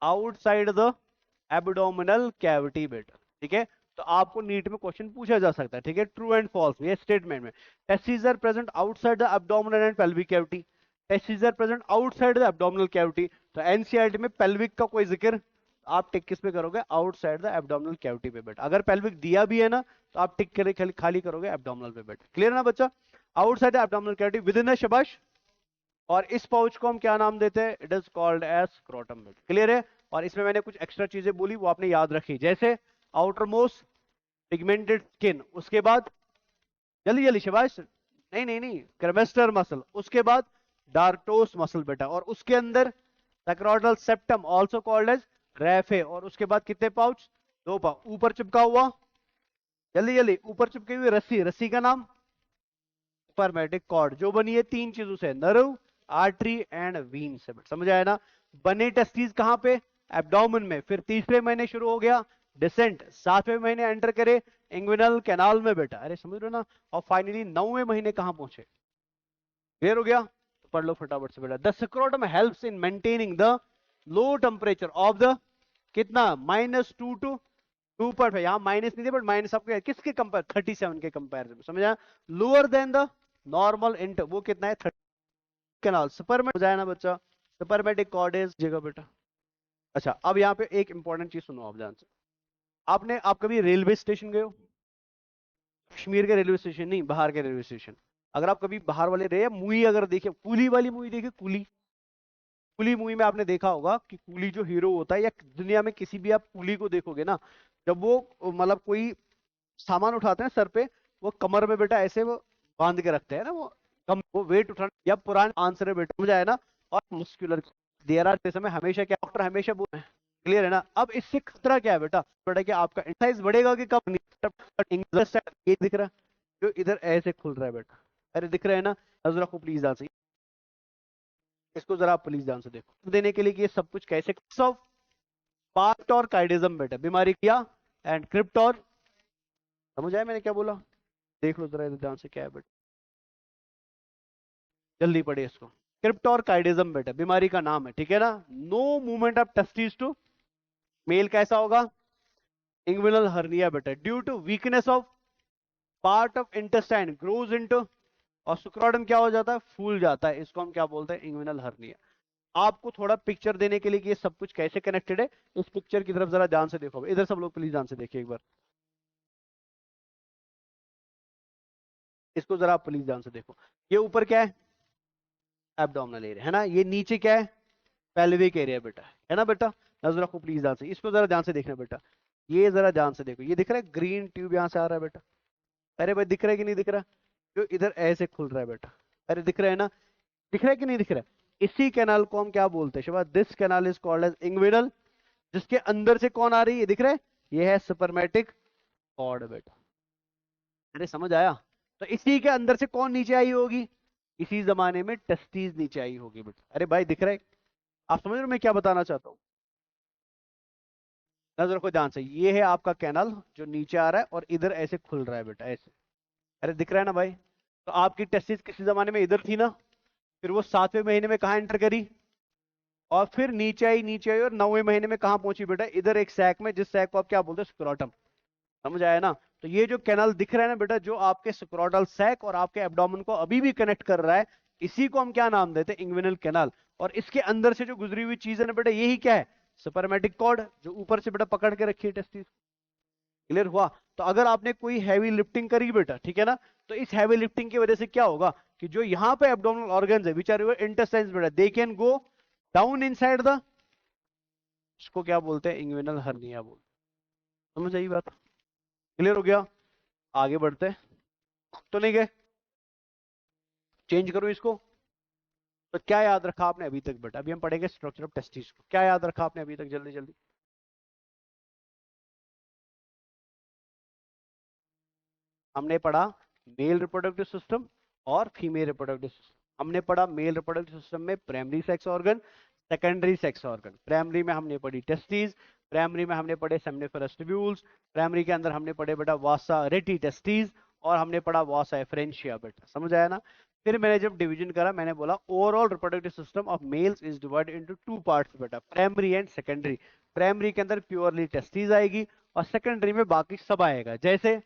Outside the abdominal cavity बेटा, ठीक है। तो आपको नीट में क्वेश्चन पूछा जा सकता है, ठीक है, ट्रू एंड फॉल्स ये स्टेटमेंट में। Testis are present outside the abdominal and pelvic cavity, testis are present outside the abdominal cavity. तो एनसीईआरटी में पेल्विक का कोई जिक्र आप टिक किस पे करोगे, आउटसाइड द एब्डोमिनल कैविटी पे बेटा। अगर पेल्विक दिया भी है ना तो आप टिक करे खाली करोगे एब्डोमिनल पे बेटा। क्लियर ना बच्चा, outside the abdominal cavity within the शबाश। और इस पाउच को हम क्या नाम देते हैं, it is called as scrotum बेटा। क्लियर है। और इसमें मैंने कुछ एक्स्ट्रा चीजें बोली वो आपने याद रखी, जैसे आउटर मोस्ट पिगमेंटेड स्किन, उसके बाद जल्दी जल्दी शबाश, नहीं नहीं नहीं, क्रेमेस्टर मसल, उसके बाद डार्टोस मसल बेटा, और उसके अंदर scrotal septum also called as raphe, और उसके बाद कितने पाउच, 2 पाउच। ऊपर चिपका हुआ, जल्दी जल्दी, ऊपर चिपकी हुई रस्सी, रस्सी का नाम स्पर्मेटिक कॉर्ड, जो बनी है 3 चीजों से, नर्व, आर्टरी एंड वीन से। समझ आया ना। बने टेस्टिस कहां पे, एब्डोमेन में। फिर तीसरे महीने शुरू हो गया डिसेंट, 7वें महीने एंटर करे इंग्विनल कैनाल में बेटा, अरे समझ रहे हो ना। और फाइनली 9वें महीने कहां पहुंचे। क्लियर हो गया, तो पढ़ लो फटाफट से बेटा। The scrotum helps in maintaining the low temperature of the, कितना, -2 टू 2.5, यहाँ माइनस नहीं थे बट माइनस आपको किसके कंपेयर, 37 के कंपेयर में, समझा। Lower than the normal int, वो कितना है 30 कैनाल। सुपरमेट हो जाए ना बच्चा, सुपरमेटिक कॉर्डेज जगह बेटा। अच्छा अब यहाँ पे एक इंपॉर्टेंट चीज सुनो आप ध्यान से। आप कभी रेलवे स्टेशन गए हो, कश्मीर के रेलवे स्टेशन नहीं, बाहर के रेलवे स्टेशन। अगर आप कभी बाहर वाले रहे, मूवी अगर देखे, कूली वाली मूवी देखे, कूली, कूली मूवी में आपने देखा होगा कि कूली जो हीरो होता है, या दुनिया में किसी भी आप कूली को देखोगे ना, जब वो मतलब कोई सामान उठाते हैं सर पे, वो कमर में बेटा ऐसे वो बांध के रखते हैं ना, वो कम वो वेट उठाना, या पुराना आंसर है बेटा, समझ आया ना। और मस्कुलर देर आर समय हमेशा क्या डॉक्टर हमेशा बोल रहे हैं, क्लियर है ना। अब इससे खतरा क्या है बेटा, बेटा कि आपका एक्सरसाइज बढ़ेगा कि कम नहीं, ये दिख रहा है जो इधर ऐसे खुल रहा है बेटा, अरे दिख रहा है ना। नजर रखो प्लीज ध्यान से, इसको जरा आप प्लीज ध्यान से देखो देने के लिए कि ये सब कुछ कैसे ऑफ पार्ट और काइडिज्म बेटा, बीमारी किया एंड क्रिप्टोर, समझ आया मैंने क्या बोला। देख लो जरा इधर ध्यान से क्या है बेटा, जल्दी पढ़े इसको। क्रिप्टोर काइडिज्म बेटा बीमारी का नाम है, ठीक है ना। No movement of testis to male, कैसा होगा, इंग्विनल हर्निया बेटा, due to weakness of part of intestine grows into, और सुक्रोडम क्या हो जाता है, फूल जाता है, इसको हम क्या बोलते हैं, इंग्विनल हर्निया। आपको थोड़ा पिक्चर देने के लिए कि ये सब कुछ कैसे कनेक्टेड है, इस पिक्चर की तरफ जरा ध्यान से देखो, इधर सब लोग प्लीज ध्यान से देखिए एक बार, इसको जरा आप प्लीज ध्यान से देखो। ये ऊपर क्या है, एब्डोमिनल एरिया है ना, ये नीचे क्या है, पेल्विक एरिया बेटा, है ना बेटा। नजर रखो प्लीज ध्यान से, इसको जरा ध्यान से देखना बेटा। ये जरा ध्यान से देखो, ये दिख रहा है ग्रीन ट्यूब यहां से आ रहा है बेटा, अरे भाई दिख रहा है कि नहीं दिख रहा, जो इधर ऐसे खुल रहा है बेटा, अरे दिख रहा है ना, दिख रहा है कि नहीं दिख रहा है। इसी कैनाल को हम क्या बोलते हैं शाबाश, this canal is called as inguinal, जिसके अंदर से कौन आ रही है, दिख रहा है, ये है सुपरमेटिक कॉर्ड बेटा, अरे समझ आया। तो इसी के अंदर से कौन नीचे आई होगी, इसी जमाने में टेस्टीज नीचे आई होगी बेटा, अरे भाई दिख रहा है, आप समझ रहे हो मैं क्या बताना चाहता हूँ। नजर रखो ध्यान से, ये है आपका कैनाल जो नीचे आ रहा है और इधर ऐसे खुल रहा है बेटा, ऐसे, अरे दिख रहा है ना भाई। तो आपकी टेस्टिस किसी जमाने में इधर थी ना, फिर वो 7वें महीने में कहा एंटर करी, और फिर नीचे आई और 9वें महीने में कहा पहुंची बेटा, इधर एक सैक में, जिस सैक को आप क्या बोलते हैं, स्क्रोटम। समझ आया ना। तो ये जो कैनाल दिख रहा है ना बेटा, जो आपके स्क्रोटल सैक और आपके एब्डोमेन को अभी भी कनेक्ट कर रहा है, इसी को हम क्या नाम देते हैं, इंग्विनल कैनाल। और इसके अंदर से जो गुजरी हुई चीज है ना बेटा, यही क्या है, सुपरमेटिक कॉर्ड, जो ऊपर से बेटा पकड़ के रखी है टेस्टिस। क्लियर हुआ। तो अगर आपने कोई हैवी लिफ्टिंग करी बेटा, ठीक है ना, तो इस हैवी लिफ्टिंग की वजह से क्या होगा कि जो यहाँ पे एब्डोमिनल ऑर्गन्स है विच आर योर इंटेस्टाइन्स बेटा, they can go down inside the, इसको क्या बोलते हैं, इंग्विनल हर्निया बोलते हैं। समझ आई बात, क्लियर हो गया। आगे बढ़ते हैं, तो नहीं गए, चेंज करो इसको। तो क्या याद रखा आपने अभी तक बेटा, अभी हम पढ़ेंगे स्ट्रक्चर ऑफ टेस्टिस को, क्या याद रखा आपने अभी तक, जल्दी जल्दी। हमने पढ़ा मेल रिप्रोडक्टिव सिस्टम और फीमेल रिप्रोडक्टिव सिस्टम। हमने पढ़ा मेल रिप्रोडक्टिव सिस्टम में primary sex organ, secondary sex organ. Primary में हमने पढ़ी टेस्टिस, प्राइमरी में हमने पढ़े सेमिनिफरस ट्यूब्यूल्स, प्राइमरी के अंदर हमने पढ़े बेटा वासा रेटी टेस्टिस, और हमने पढ़ा वासा एफरेंशिया बेटा, समझ आया ना। फिर मैंने जब डिवीजन करा मैंने बोला overall reproductive system of males is divided into two parts बेटा, प्राइमरी एंड सेकेंडरी। प्राइमरी के अंदर प्योरली टेस्टिस आएगी और सेकेंडरी में बाकी सब आएगा, जैसे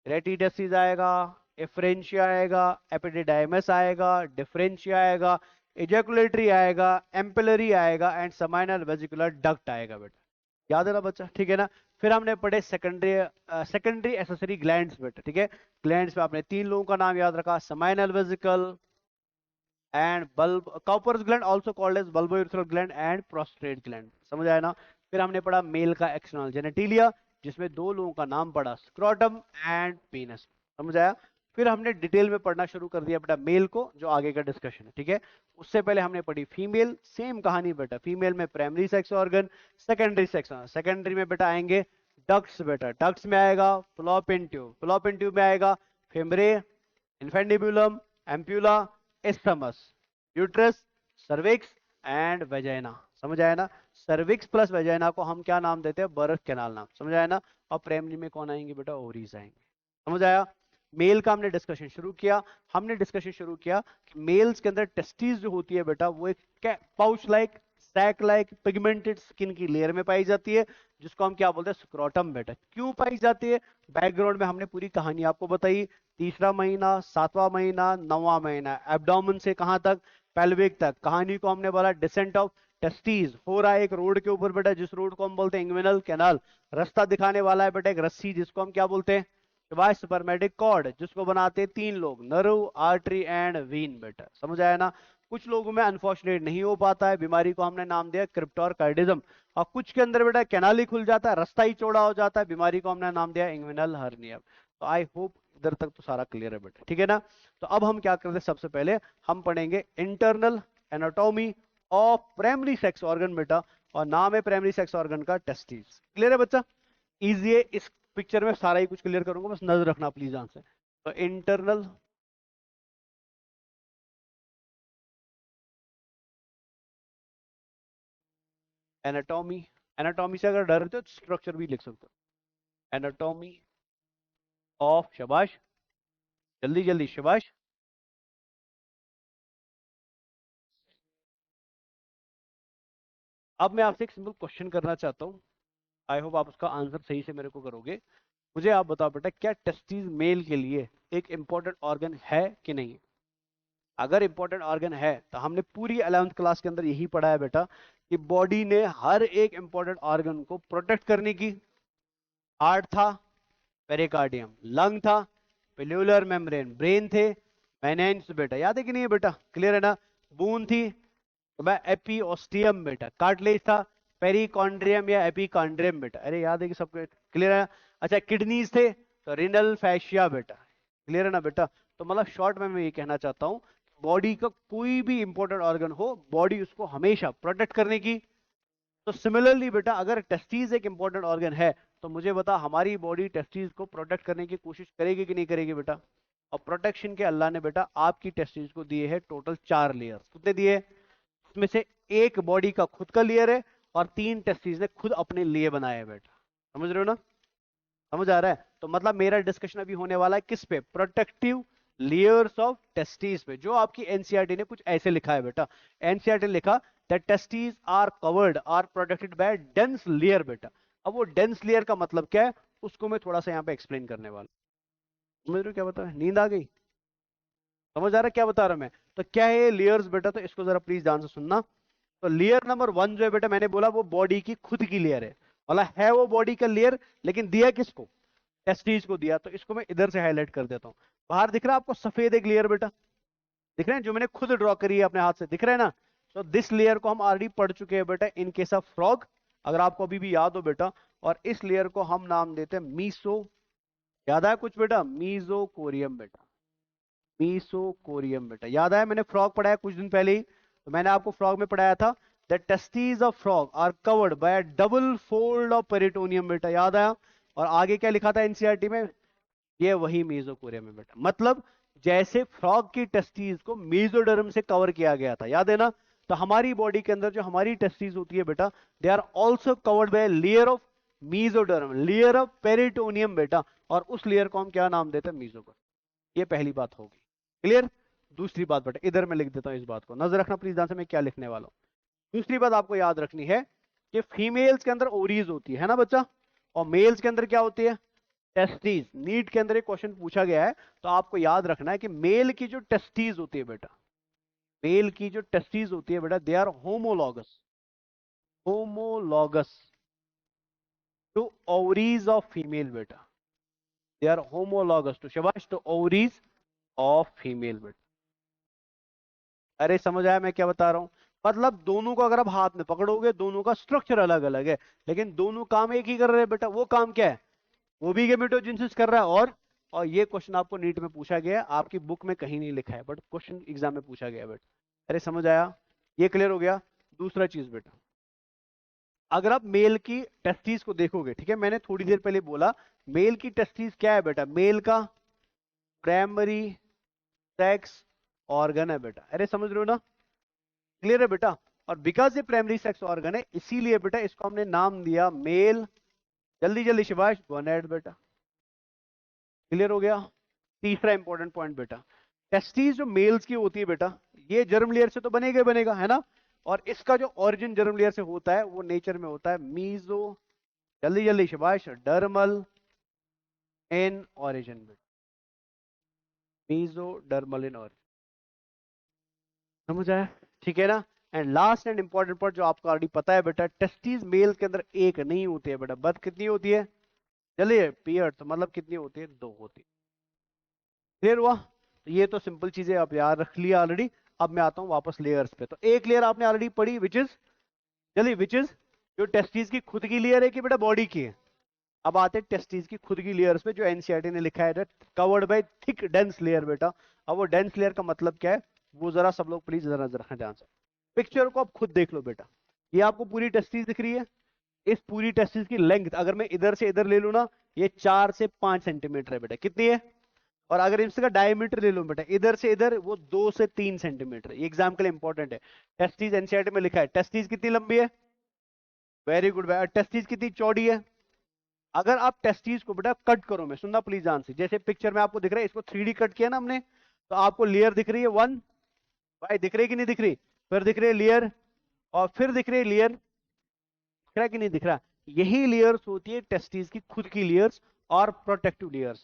रेटिडेसिस आएगा, एफरेंशिया आएगा, एपिडिडाइमस आएगा, डिफरेंशिया आएगा, एजैकुलेटरी आएगा, एम्पिलरी आएगा एंड सेमाइनल वेसिकुलर डक्ट आएगा बेटा। याद है ना बच्चा, ठीक है ना। फिर हमने पढ़े सेकेंडरी एसेसरी ग्लैंड्स बेटा, ठीक है। ग्लैंड्स में आपने तीन लोगों का नाम याद रखा, seminal vesicle and bulb Cowper's gland also called as bulbourethral gland and prostate gland, समझ आया ना। फिर हमने पढ़ा मेल का एक्सटर्नल जेनेटिलिया, जिसमें दो लोगों का नाम पढ़ा, स्क्रोटम एंड पीनस, समझ आया। फिर हमने डिटेल में पढ़ना शुरू कर दिया बेटा मेल को, जो आगे का डिस्कशन है, ठीक है। उससे पहले हमने पढ़ी फीमेल, सेम कहानी बेटा। फीमेल में primary sex organ, secondary sex, secondary में बेटा आएंगे डक्ट्स बेटा, डक्ट्स में आएगा फ्लोपियन ट्यूब, फ्लोपियन ट्यूब में आएगा fimbriae, infundibulum, ampulla, isthmus, uterus, cervix and vagina, समझ आया ना। सर्विक्स प्लस वेजाइना को हम क्या नाम देते हैं, बर्थ कैनाल नाम, समझ आया ना। और प्राइमरी में कौन आएंगे बेटा, ओवरीज आएंगे, समझ आया। मेल का हमने डिस्कशन शुरू किया। हमने डिस्कशन शुरू किया कि मेल्स के अंदर टेस्टिस जो होती है बेटा, वो एक pouch like, sac like pigmented skin की लेयर में पाई जाती है, जिसको हम क्या बोलते हैं, स्क्रोटम बेटा। क्यों पाई जाती है, बैकग्राउंड में हमने पूरी कहानी आपको बताई। तीसरा महीना, सातवां महीना, नौवां महीना, एब्डोमेन से कहां तक, पेल्विक तक। कहानी को हमने बोला डिसेंट ऑफ टेस्टीज, हो रहा है एक रोड के ऊपर बेटा, जिस रोड को हम बोलते हैं इंग्विनल कैनाल। रास्ता दिखाने वाला है बेटा एक रस्सी, जिसको हम क्या बोलते हैं, स्पर्मेटिक कॉर्ड, जिसको बनाते हैं तीन लोग, नर्व, आर्टरी एंड वीन बेटा, समझ आया ना। कुछ लोगों में अनफॉर्चुनेट नहीं हो पाता है, बीमारी को हमने नाम दिया क्रिप्टोरकार्डिज्म। और कुछ के अंदर बेटा कैनाल ही खुल जाता है, रास्ता ही चौड़ा हो जाता है, बीमारी को हमने नाम दिया इंग्विनल हर्निया। तो आई होप इधर तक तो सारा क्लियर है बेटा, ठीक है ना। तो अब हम क्या करते हैं, सबसे पहले हम पढ़ेंगे internal anatomy of primary sex organ बेटा, और नाम है प्राइमरी सेक्स ऑर्गन का टेस्टिस। क्लियर है बच्चा, इजी है। इस पिक्चर में सारा ही कुछ क्लियर करूंगा, बस नजर रखना प्लीज आंसर। तो इंटरनल एनाटॉमी, एनाटॉमी से अगर डर रहे हो तो स्ट्रक्चर भी लिख सकते हो, एनाटॉमी ऑफ, शाबाश, जल्दी जल्दी शाबाश। अब मैं आपसे एक सिंपल क्वेश्चन करना चाहता हूं, आई होप आप उसका आंसर सही से मेरे को करोगे। मुझे आप बताओ बेटा, क्या टेस्टिस मेल के लिए एक इंपॉर्टेंट ऑर्गन है कि नहीं। अगर इंपॉर्टेंट ऑर्गन है तो हमने पूरी 11th क्लास के अंदर यही पढ़ा है बेटा, कि बॉडी ने हर एक इंपॉर्टेंट ऑर्गन को प्रोटेक्ट करने की। हार्ट था, पेरिकार्डियम, लंग था, पेल्यूलर मेम्ब्रेन, ब्रेन थे, मेनिन्स बेटा, याद है कि नहीं है बेटा, क्लियर है ना। बून थी तो मैं एपीओस्टियम बेटा, कार्टिलेज था, पेरिकॉन्ड्रियम या एपिकॉन्ड्रियम बेटा, अरे याद है कि सबको क्लियर है। अच्छा, किडनीज थे तो रिनल फैशिया बेटा, क्लियर है ना बेटा। तो मतलब शॉर्ट में मैं ये कहना चाहता हूं, बॉडी का कोई भी इंपॉर्टेंट ऑर्गन हो, बॉडी उसको हमेशा प्रोटेक्ट करने की। तो सिमिलरली बेटा, अगर टेस्टीज एक इंपॉर्टेंट ऑर्गन है, तो मुझे बता हमारी बॉडी टेस्टीज को प्रोटेक्ट करने की कोशिश करेगी कि नहीं करेगी बेटा। और प्रोटेक्शन के अल्लाह ने बेटा आपकी टेस्टीज को दिए हैं टोटल 4 लेयर, कितने दिए, उसमें से एक बॉडी का खुद का लेयर है और 3 टेस्टीज ने खुद अपने लिए बनाए हैं बेटा, समझ रहे हो ना, समझ आ रहा है। तो मतलब मेरा डिस्कशन अभी होने वाला है किस पे, प्रोटेक्टिव लेयर्स ऑफ टेस्टीज पे, जो आपकी एनसीईआरटी ने कुछ ऐसे लिखा है बेटा। एनसीईआरटी ने लिखा that testes are covered are protected by dense layer बेटा। अब वो डेंस लेयर का मतलब क्या है, उसको मैं थोड़ा सा यहाँ पे एक्सप्लेन करने वाला हूं। समझ रहे हो क्या बता रहा है, नींद आ गई, समझ आ रहा है क्या बता रहा हूं मैं। तो क्या है लेयर्स बेटा, तो इसको जरा प्लीज ध्यान से सुनना। तो लेयर नंबर 1 जो है बेटा, मैंने बोला वो बॉडी की खुद की लेयर है, मतलब है वो बॉडी का लेयर, लेकिन दिया किसको, टेस्टीज को दिया। तो इसको मैं इधर से हाईलाइट कर देता हूं। बाहर दिख रहा है आपको सफेद एक लेयर बेटा, दिख रहे हैं, जो मैंने खुद ड्रॉ करी है अपने हाथ से, दिख रहा है ना। तो दिस लेयर को हम ऑलरेडी पढ़ चुके हैं बेटा इन केस ऑफ फ्रॉग, अगर आपको अभी भी याद हो बेटा। और इस लेयर को हम नाम देते हैं मीसो, याद आया कुछ बेटा, मीजोकोरियम बेटा, मीसोकोरियम बेटा, याद आया, मैंने फ्रॉग पढ़ाया कुछ दिन पहले ही। तो मैंने आपको फ्रॉग में पढ़ाया था, the testes of frog are covered by double fold of peritoneum बेटा, याद आया। और आगे क्या लिखा था एनसीईआरटी में, ये वही मीजोकोरियम है बेटा। मतलब जैसे फ्रॉग की टेस्टीज को मीजोडर्म से कवर किया गया था, याद है ना। तो हमारी बॉडी के अंदर जो हमारी टेस्टीज होती है बेटा, they are also covered by layer of mesoderm, layer of peritoneum बेटा। और उस लेयर को हम क्या नाम देते हैं, मीजोकोरियम। ये पहली बात होगी, क्लियर। दूसरी बात बेटा, इधर मैं लिख देता हूँ इस बात को, नजर रखना प्लीज ध्यान से मैं क्या लिखने वाला हूँ। दूसरी बात आपको याद रखनी है कि फीमेल्स के अंदर ओरीज होती है ना बच्चा, और मेल्स के अंदर क्या होती है, टेस्टीज। नीट के अंदर एक क्वेश्चन पूछा गया है, तो आपको याद रखना है कि मेल की जो टेस्टीज होती है बेटा, मेल की जो टेस्टीज होती है बेटा, they are homologous, homologous to ovaries of female बेटा, दे आर होमोलॉगस टू शाबाश टू ओवरीज ऑफ फीमेल बेटा। अरे समझ आया मैं क्या बता रहा हूं, मतलब दोनों को अगर आप हाथ में पकड़ोगे, दोनों का स्ट्रक्चर अलग अलग है, लेकिन दोनों काम एक ही कर रहे हैं बेटा। वो काम क्या है, वो भी गेमेटोजेनेसिस कर रहा है। और ये क्वेश्चन आपको नीट में पूछा गया है, आपकी बुक में कहीं नहीं लिखा है, बट क्वेश्चन एग्जाम में पूछा गया है बेटा। अरे समझ आया, ये क्लियर हो गया। दूसरा चीज बेटा, अगर आप मेल की टेस्टिस को देखोगे, ठीक है, मैंने थोड़ी देर पहले बोला मेल की टेस्टिस क्या है बेटा, मेल का प्राइमरी सेक्स ऑर्गन है बेटा। अरे समझ रहे हो ना, क्लियर है बेटा। और बिकॉज ये प्राइमरी सेक्स ऑर्गन है, इसीलिए बेटा इसको हमने नाम दिया मेल, जल्दी जल्दी शिवाश, गोनेड बेटा। क्लियर हो गया। तीसरा इंपॉर्टेंट पॉइंट बेटा, टेस्टिस जो मेल्स की होती है बेटा, ये जर्म लेयर से तो बनेगा ही बनेगा, है ना। और इसका जो ओरिजिन जर्म लेयर से होता है, वो नेचर में होता है मीजो, जल्दी जल्दी शिवाश, डर्मल इन ऑरिजिन बेटा, मीजो डर्मल इन ऑरिजिन। समझ आया, ठीक है ना। And last and important point जो आपको ऑलरेडी पता है बेटा, टेस्टिस मेल के अंदर एक नहीं होती है बेटा, बट कितनी होती है, चलिए पेयर, तो मतलब कितनी होती है, दो होती है। क्लियर हुआ। तो ये तो सिंपल चीजें आप याद रख लिया ऑलरेडी। अब मैं आता हूं वापस लेयर्स पे। तो एक लेयर आपने ऑलरेडी पढ़ी, विच इज, चलिए विच इज, जो टेस्टिस की खुद की लेयर है कि बेटा बॉडी की है। अब आते हैं टेस्टिस की खुद की लेयर्स पे, जो एनसीईआरटी ने लिखा है covered by thick dense layer बेटा। अब वो डेंस लेयर का मतलब क्या है, वो जरा सब लोग प्लीज जरा रखना ध्यान से। पिक्चर को आप खुद देख लो बेटा, ये आपको पूरी टेस्टिस दिख रही है। इस पूरी टेस्टिस की लेंथ अगर मैं इधर से इधर ले लूं ना, ये 4 से 5 सेंटीमीटर है बेटा, कितनी है। और अगर इसका डायमीटर ले लो बेटा, इधर से इधर, वो 2 से 3 सेंटीमीटर। ये एग्जाम के लिए इंपॉर्टेंट है। टेस्टिस एनसीईआरटी में लिखा है, टेस्टिस कितनी लंबी है, वेरी गुड। टेस्टिस कितनी चौड़ी है। अगर आप टेस्टिस को बेटा कट करो, मैं सुनना प्लीज ध्यान से, जैसे पिक्चर में आपको दिख रहा है, इसको 3D कट किया ना हमने, तो आपको लेयर दिख रही है 1, भाई दिख रही कि नहीं दिख रही, फिर दिख रही है लेयर, और फिर दिख रही है लेयर, दिख रहा है कि नहीं दिख रहा। यही लेयर्स होती है टेस्टिस की खुद की लेयर्स और प्रोटेक्टिव लेयर्स।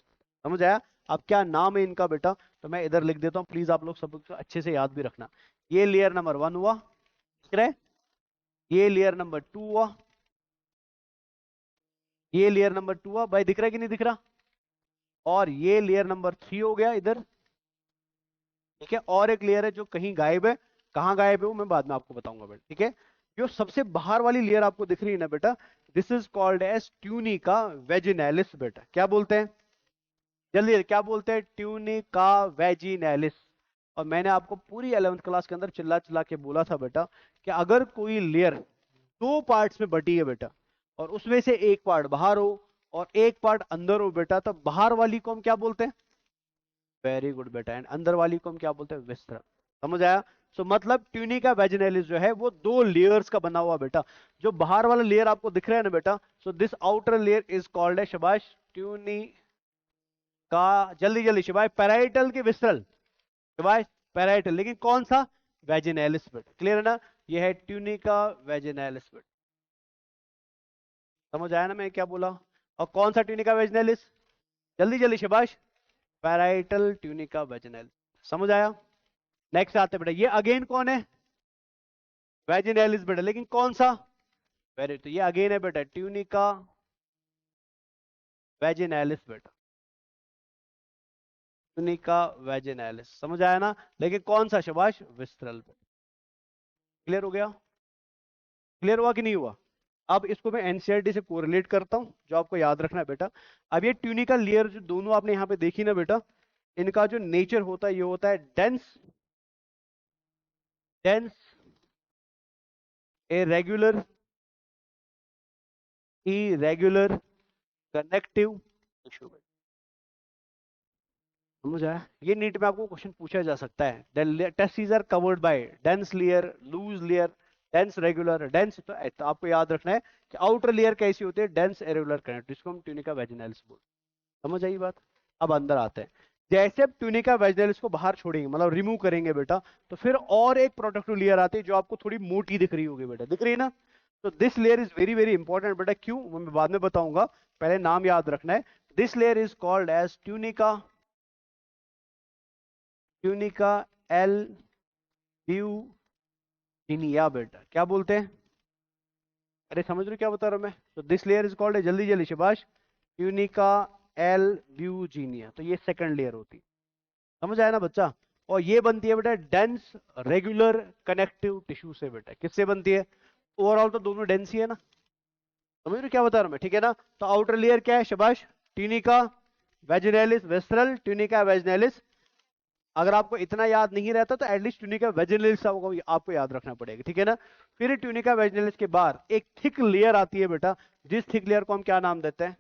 समझ आया। अब क्या नाम है इनका बेटा, तो मैं इधर लिख देता हूं, प्लीज आप लोग सब अच्छे से याद भी रखना। ये लेयर नंबर 1 हुआ, दिख रहा है। ये लेयर नंबर 2 हुआ, ये लेयर नंबर 2 हुआ, भाई दिख रहा है कि नहीं दिख रहा। और ये लेयर नंबर 3 हो गया इधर, ठीक है। और एक लेयर है जो कहीं गायब है, कहां गायब है वो मैं बाद में आपको बताऊंगा बेटा, ठीक है। जो सबसे बाहर वाली लेयर आपको दिख रही है ना बेटा, this is called as tunica vaginalis बेटा। क्या बोलते हैं, जल्दी क्या बोलते हैं, ट्यूनिका वेजिनैलिस। और मैंने आपको पूरी 11th क्लास के अंदर चिल्ला चिल्ला के बोला था बेटा, कि अगर कोई लेयर 2 पार्ट्स में बटी है बेटा, और उसमें से एक पार्ट बाहर हो और एक पार्ट अंदर हो बेटा, तो बाहर वाली को हम क्या बोलते हैं, वेरी गुड बेटा। एंड अंदर वाली को हम क्या बोलते हैं, विस्तर। समझ आया। सो मतलब ट्यूनिका वेजिनैलिस जो है वो 2 लेयर्स का बना हुआ बेटा। जो बाहर वाला लेयर आपको दिख रहा है ना बेटा, so this outer layer is called है शबाश ट्यूनिका, जल्दी जल्दी शिवाय, पैराइटल की विस्त्रल, शिवाय पैराइटल, लेकिन कौन सा, वेजिनैलिस बेटा। क्लियर है ना, ये है ट्यूनिका वेजिनैलिस बेटा। समझ आया ना मैं क्या बोला। और कौन सा ट्यूनिका वेजिनैलिस, जल्दी जल्दी शिवाश, पैराइटल ट्यूनिका वेजिनैलिस। समझ आया। नेक्स्ट आते बेटा, ये अगेन कौन है, वेजिनैलिस बेटा, लेकिन कौन सा, वेरी, तो ये अगेन है बेटा ट्यूनिका वेजिनैलिस बेटा, ट्यूनिका वेजिनैलिस। समझ आया ना, लेकिन कौन सा शबाश, विस्त्रल बेटा। क्लियर हो गया, क्लियर हुआ कि नहीं हुआ। अब इसको मैं एनसीईआरटी से कोरिलेट करता हूं, जो आपको याद रखना है बेटा। अब ये ट्यूनिकल लेयर जो दोनों आपने यहां पे देखी ना बेटा, इनका जो नेचर होता है, ये होता है dense, dense irregular, irregular connective tissue. समझ आया। ये नीट में आपको क्वेश्चन पूछा जा सकता है, testis are covered by dense layer, loose layer, dense regular, dense, तो आपको याद रखना है कि आउटर लेयर कैसी होती है, डेंस इरेगुलर कनेक्टिव, जिसको हम ट्यूनिका वेजिनैलिस बोलते हैं। समझ आई बात। अब अंदर आते हैं, जैसे अब ट्यूनिका वेजिनलिस को बाहर छोड़ेंगे, मतलब रिमूव करेंगे बेटा, तो फिर और एक प्रोटेक्टिव लेयर आती है जो आपको थोड़ी मोटी दिख रही होगी बेटा, दिख रही है ना। तो this layer is very very important बेटा, क्यों वो मैं बाद में बताऊंगा, पहले नाम याद रखना है। This layer is called as tunica, tunica albuginea बेटा, क्या बोलते हैं? अरे समझ रहे हो क्या बता रहा हूं मैं? तो दिस लेयर इज कॉल्ड, जल्दी जल्दी शाबाश, ट्यूनिका एल्ब्यूजिनिया, तो ये सेकंड लेयर होती है। समझ आया ना बच्चा? और ये बनती है बेटा डेंस रेगुलर कनेक्टिव टिश्यू से बेटा, किससे बनती है? ओवरऑल तो दोनों डेंस ही है ना, समझ रहे हो क्या बता रहा हूं मैं, ठीक है ना। तो आउटर लेयर क्या है शाबाश? Tunica vaginalis visceral, tunica vaginalis. अगर आपको इतना याद नहीं रहता तो एटलीस्ट ट्यूनिका वेजिनैलिस आपको याद रखना पड़ेगा, ठीक है ना। फिर ट्यूनिका वेजिनैलिस के बाद एक थिक लेयर आती है बेटा, जिस थिक लेयर को हम क्या नाम देते हैं?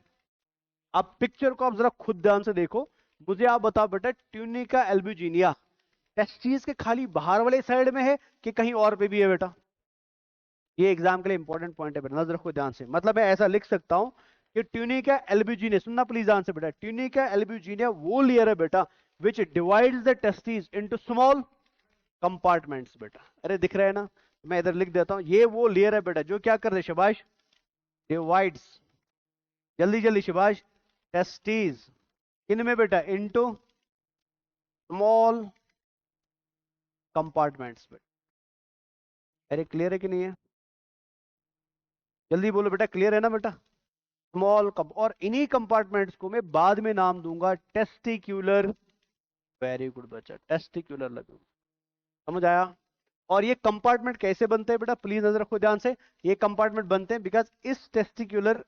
आप पिक्चर को आप जरा खुद ध्यान से देखो, मुझे आप बताओ बेटा, ट्यूनिका एल्ब्यूजिनिया टेस्टिस के खाली बाहर वाले साइड में है कि कहीं और पे भी है बेटा? ये एग्जाम के लिए इंपॉर्टेंट पॉइंट है बेटा, नजर रखो ध्यान से। मतलब मैं ऐसा लिख सकता हूं कि ट्यूनिका एल्ब्यूजिनिया, सुनना प्लीज ध्यान से बेटा, ट्यूनिका एल्ब्यूजिनिया वो लेयर है बेटा विच divides the testis into small compartments बेटा। अरे दिख रहा है ना, मैं इधर लिख देता हूं, ये वो लेयर है बेटा जो क्या कर रहे हैं शाबाश? डिवाइड्स, जल्दी जल्दी शाबाश, टेस्टिस इनमें बेटा इनटू स्मॉल कंपार्टमेंट्स बेटा। अरे क्लियर है कि नहीं है? जल्दी बोलो बेटा, क्लियर है ना बेटा? स्मॉल कप, और इन्हीं कंपार्टमेंट्स को मैं बाद में नाम दूंगा टेस्टिक्यूलर। वेरी गुड बच्चा, टेस्टिक्यूलर लगू, समझ आया? और ये कंपार्टमेंट कैसे बनते हैं बेटा, प्लीज नजर रखो ध्यान से। ये कंपार्टमेंट बनते हैं बिकॉज इस टेस्टिक्यूलर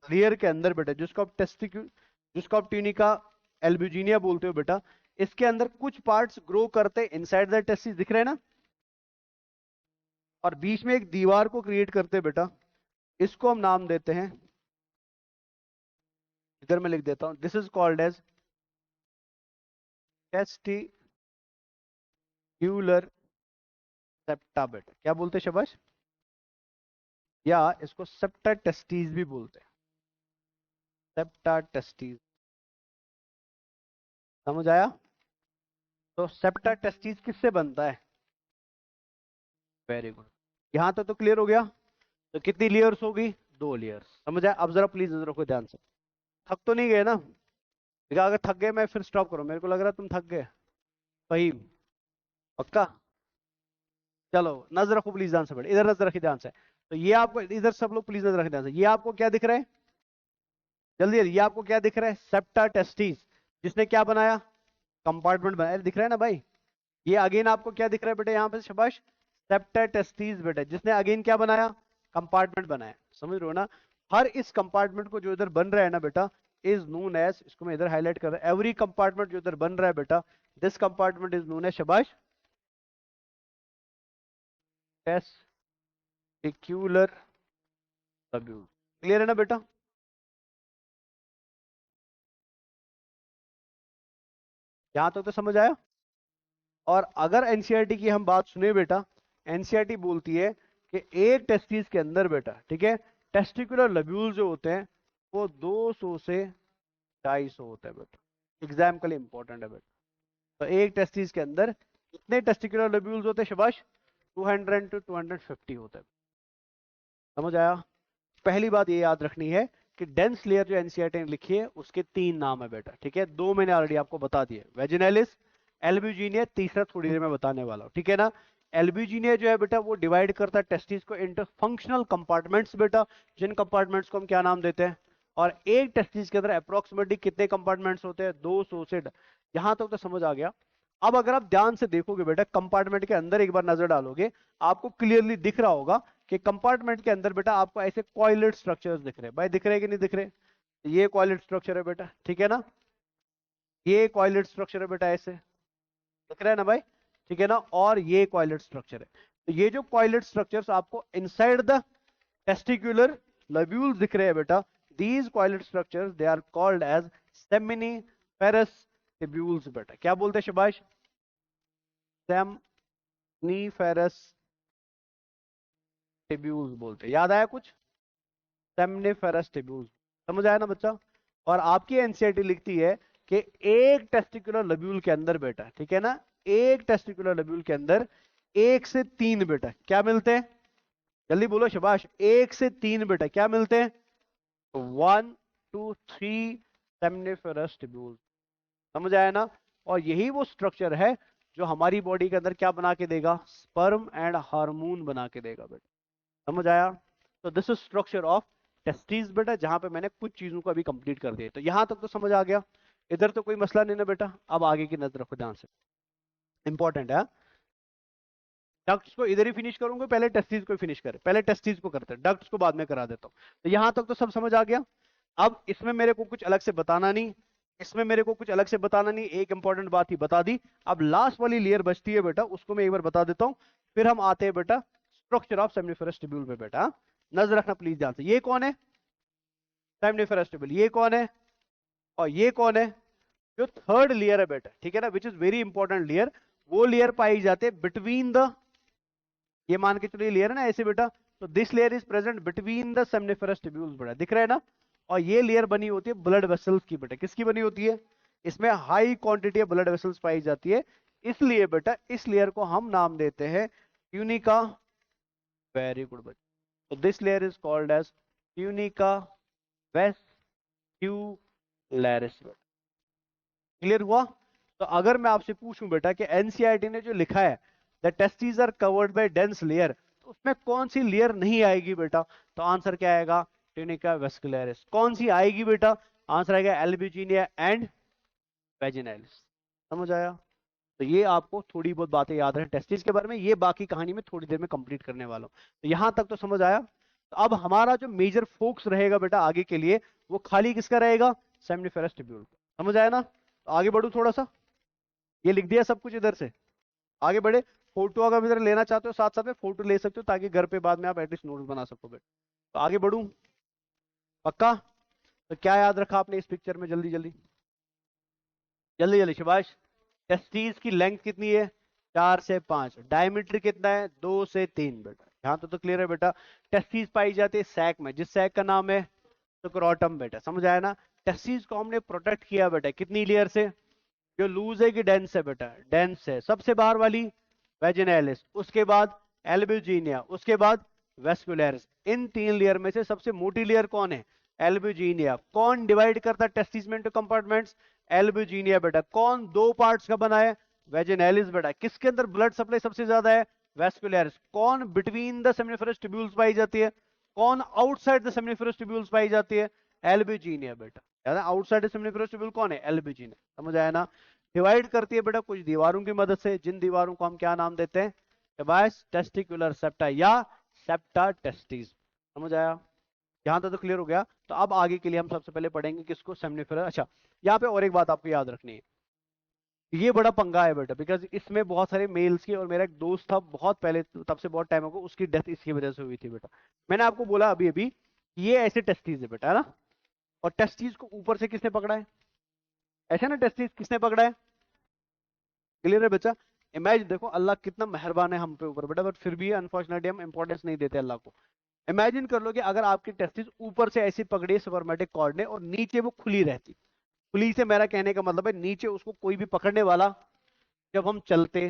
लेयर के अंदर बेटा, जिसको आप ट्यूनिका एल्ब्यूजिनिया बोलते हो बेटा, इसके अंदर कुछ पार्ट्स ग्रो करते हैं इनसाइड द टेस्टिस, दिख रहे हैं ना, और बीच में एक दीवार को क्रिएट करते हैं बेटा, इसको हम नाम देते हैं, इधर मैं लिख देता हूं, this is called as testicular septa बेटा, क्या बोलते हैं शाबाश? या इसको सेप्टा टेस्टिस भी बोलते हैं, सेप्टा टेस्टिस, समझ आया? तो सेप्टा टेस्टिस किससे बनता है? वेरी गुड, यहां तक तो क्लियर हो गया। तो कितनी लेयर्स होगी? दो लेयर्स, समझ आया? अब जरा प्लीज नजर रखो ध्यान से, थक तो नहीं गए ना? ठीक है, अगर थक गए मैं फिर स्टॉप करो, मेरे को लग रहा है तुम थक गए। फहीम, पक्का? चलो नजर रखो प्लीज ध्यान से, बेटा इधर नजर रखिए ध्यान से। तो ये आपको, इधर सब लोग प्लीज नजर रखिए ध्यान से, ये आपको क्या दिख रहा है? जल्दी जल्दी, ये आपको क्या दिख रहा है? सेप्टा टेस्टिस, जिसने क्या बनाया? कंपार्टमेंट बनाया, दिख रहा है ना भाई? ये अगेन आपको क्या दिख रहा है बेटा यहाँ पे शाबाश? सेप्टा टेस्टिस बेटा, जिसने अगेन क्या बनाया? कंपार्टमेंट बनाया, समझ रहे हो ना? हर इस कंपार्टमेंट को जो इधर बन रहा है ना बेटा, इज नोन एज, इसको मैं इधर हाईलाइट कर रहा हूं, एवरी कंपार्टमेंट जो इधर बन रहा है बेटा, this compartment is known as शाबाश टेस्टिक्यूलर ट्यूब्यूल। क्लियर है ना बेटा? यहां तक तो समझ आया? और अगर एनसीईआरटी की हम बात सुने बेटा, एनसीईआरटी बोलती है कि एक टेस्टिस के अंदर बेटा, ठीक है, टेस्टिकुलर लब्यूल जो होते हैं वो 200 से 250 होता है बेटा, एग्जाम के लिए इंपॉर्टेंट है बेटा। तो एक टेस्टिस के अंदर कितने टेस्टिकुलर लब्यूल्स होते हैं शाबाश? 200 टू 250 होता है, समझ आया? पहली बात ये याद रखनी है कि डेंस लेयर जो एनसीईआरटी ने लिखी है उसके तीन नाम है बेटा, ठीक है, दो मैंने ऑलरेडी आपको बता दिए, वेजिनैलिस, एल्ब्यूजिनिया, तीसरा थोड़ी देर में बताने वाला हूं, ठीक है ना। एल्ब्यूजिनिया जो है बेटा वो डिवाइड करता है टेस्टिस को इंटू फंक्शनल कंपार्टमेंट्स बेटा, जिन कंपार्टमेंट्स को हम क्या नाम देते हैं? और एक टेस्टिस के अंदर अप्रोक्सीमेटली कितने कंपार्टमेंट्स होते हैं? 200 से, यहां तक तो समझ आ गया। अब अगर आप ध्यान से देखोगे बेटा, कंपार्टमेंट के अंदर एक बार नजर डालोगे, आपको क्लियरली दिख रहा होगा कि कंपार्टमेंट के अंदर बेटा आपको ऐसे कॉइलेट स्ट्रक्चर्स दिख रहे हैं भाई, दिख रहे हैं कि नहीं दिख रहे? ये कॉइलेट स्ट्रक्चर है बेटा, ठीक है ना, ये कॉइलेट स्ट्रक्चर है बेटा, ऐसे दिख रहा है ना भाई, ठीक है ना, और ये कॉइलेट स्ट्रक्चर है। तो ये जो कॉइलेट स्ट्रक्चर्स आपको इनसाइड द टेस्टिकुलर लब्यूल्स दिख रहे हैं बेटा, these coiled structures they are called as seminiferous tubules बेटा, क्या बोलते हैं शाबाश? सेमनीफेरस टिब्यूल्स बोलते हैं, याद आया कुछ? सेमनीफेरस टिब्यूल्स, समझ आया ना बच्चा? और आपकी एनसीईआरटी लिखती है कि एक टेस्टिकुलर लब्यूल के अंदर बेटा, ठीक है ना, एक टेस्टिकुलर लब्यूल के अंदर 1 से 3 बेटा क्या मिलते हैं, जल्दी बोलो शबाश, 1 से 3 बेटा क्या मिलते हैं, 1 2 3 सेमनिफेरस ट्यूब्यूल। समझ आया ना। और यही वो स्ट्रक्चर है जो हमारी बॉडी के अंदर क्या बना के देगा, स्पर्म एंड हार्मोन बना के देगा बेटा। समझ आया। तो this is structure of testis बेटा, जहां पे मैंने कुछ चीजों को अभी कंप्लीट कर दिया। तो यहां तक तो समझ आ गया, इधर तो कोई मसला नहीं ना बेटा। अब आगे की नजर रखो ध्यान से, इंपॉर्टेंट है। डक्ट्स को इधर ही फिनिश करूंगा, पहले टेस्टिस को फिनिश करें, पहले टेस्टिस को करते हैं, डक्ट्स को बाद में करा देता हूं। तो यहां तक तो सब समझ आ गया। अब इसमें मेरे को कुछ अलग से बताना नहीं, इसमें मेरे को कुछ अलग से बताना नहीं, एक इंपॉर्टेंट बात ही बता दी। अब लास्ट वाली लेयर बचती है बेटा, उसको मैं एक बार बता देता हूं, फिर हम आते हैं बेटा स्ट्रक्चर ऑफ सेमनिफेरस ट्यूब्यूल पे बेटा। नजर रखना प्लीज ध्यान से, ये कौन है सेमनिफेरस ट्यूब्यूल, ये कौन है और ये कौन है, जो थर्ड लेयर है बेटा, ठीक है ना, which is very important layer. वो लेयर पाई जाते बिटवीन द, ये मान के चलो ये लेयर है ना ऐसे बेटा, तो this layer is present between the सेमनिफेरस tubules बेटा, दिख रहा है ना। और ये लेयर बनी होती है ब्लड वेसल्स की बेटा, किसकी बनी होती है, इसमें high quantity of blood vessels पाई जाती है, इसलिए बेटा इस लेयर को हम नाम देते हैं ट्यूनिका। वेरी गुड बच्चा। तो this layer is called as tunica vascularis. Clear हुआ। तो अगर मैं आपसे पूछूं बेटा कि एनसीईआरटी ने जो लिखा है the testis are covered by dense layer, तो उसमें कौन सी लेयर नहीं आएगी बेटा, तो आंसर क्या आएगा, ट्यूनिका वेस्कुलरिस। कौन सी आएगी बेटा, आंसर आएगा एल्ब्यूजिनिया एंड वेजिनालिस। समझ आया। तो ये आपको थोड़ी बहुत बातें याद रहे टेस्टिस के बारे में, ये बाकी कहानी में थोड़ी देर में कंप्लीट करने वाला हूं। तो यहां तक तो समझ आया। तो अब हमारा जो मेजर फोकस रहेगा बेटा आगे के लिए, वो खाली किसका रहेगा, सेमनिफेरस ट्यूब्यूल। समझ आया ना। तो आगे बढ़ू थोड़ा सा, ये लिख दिया सब कुछ इधर से, आगे बढ़े। फोटो अगर इधर लेना चाहते हो साथ साथ में फोटो ले सकते हो, ताकि घर पे बाद में आप एटलीस्ट नोट्स बना सको बेटा। तो आगे बढ़ू पक्का। तो क्या याद रखा आपने इस पिक्चर में, जल्दी जल्दी जल्दी जल्दी शाबाश। टेस्टिस की लेंथ कितनी है, 4 से 5, डायमीटर कितना है, 2 से 3 बेटा। यहां तो क्लियर है बेटा। टेस्टिस पाई जाती है सैक में, जिस सैक का नाम है स्क्रोटम बेटा। समझ आया ना। टेस्टिस को हमने प्रोटेक्ट किया बेटा कितनी लेयर से, जो लूज है कि डेंस है बेटा, डेंस है। सबसे बाहर वाली वेजिनेलिस, उसके बाद एल्ब्यूजिनिया, उसके बाद वेस्कुलरिस। इन 3 लेयर में से सबसे मोटी लेयर कौन है, एल्ब्यूजिनिया। कौन डिवाइड करता है टेस्टिस में इनटू कंपार्टमेंट्स, एल्ब्यूजिनिया बेटा। कौन 2 पार्ट्स का बना है, वेजिनेलिस बेटा। किसके अंदर ब्लड सप्लाई सबसे ज्यादा है, वेस्कुलरिस। कौन बिटवीन द सेमिनिफेरस ट्यूब्यूल्स पाई जाती है, कौन आउटसाइड द सेमिनिफेरस ट्यूब्यूल्स पाई जाती है, एल्ब्यूजिनिया बेटा। आउटसाइड द सेमिनिफेरस ट्यूब्यूल कौन है, एल्ब्यूजिनिया। समझ आया ना। डिवाइड करती है बेटा कुछ दीवारों की मदद से, जिन दीवारों को हम क्या नाम देते हैं, टेस्टिकुलर सेप्टा या सेप्टा टेस्टिस। समझ आया। यहां तक तो क्लियर हो गया। तो अब आगे के लिए हम सबसे पहले पढ़ेंगे किसको, सेमनिफेरस। अच्छा, यहाँ पे और एक बात आपको याद रखनी है, ये बड़ा पंगा है बेटा, बिकॉज इसमें बहुत सारे मेल्स की, और मेरा एक दोस्त था बहुत पहले, तब से बहुत टाइम हो, उसकी डेथ इसकी वजह से हुई थी बेटा। मैंने आपको बोला अभी अभी, ये ऐसे टेस्टिस है बेटा, है ना। और टेस्टिस को ऊपर से किसने पकड़ा है, ऐसे ना, टेस्टिस किसने पकड़ा है, क्लियर है बच्चा। इमेजिन देखो अल्लाह कितना मेहरबान है हम पे ऊपर बेटा, बट फिर भी अनफॉर्चुनेटली हम इंपॉर्टेंस नहीं देते अल्लाह को। इमेजिन कर लो कि अगर आपकी टेस्टिस ऊपर से ऐसी पकड़ी स्पर्मेटिक कॉर्ड ने, और नीचे वो खुली रहती। खुली से मेरा कहने का मतलब है नीचे उसको कोई भी पकड़ने वाला, जब हम चलते,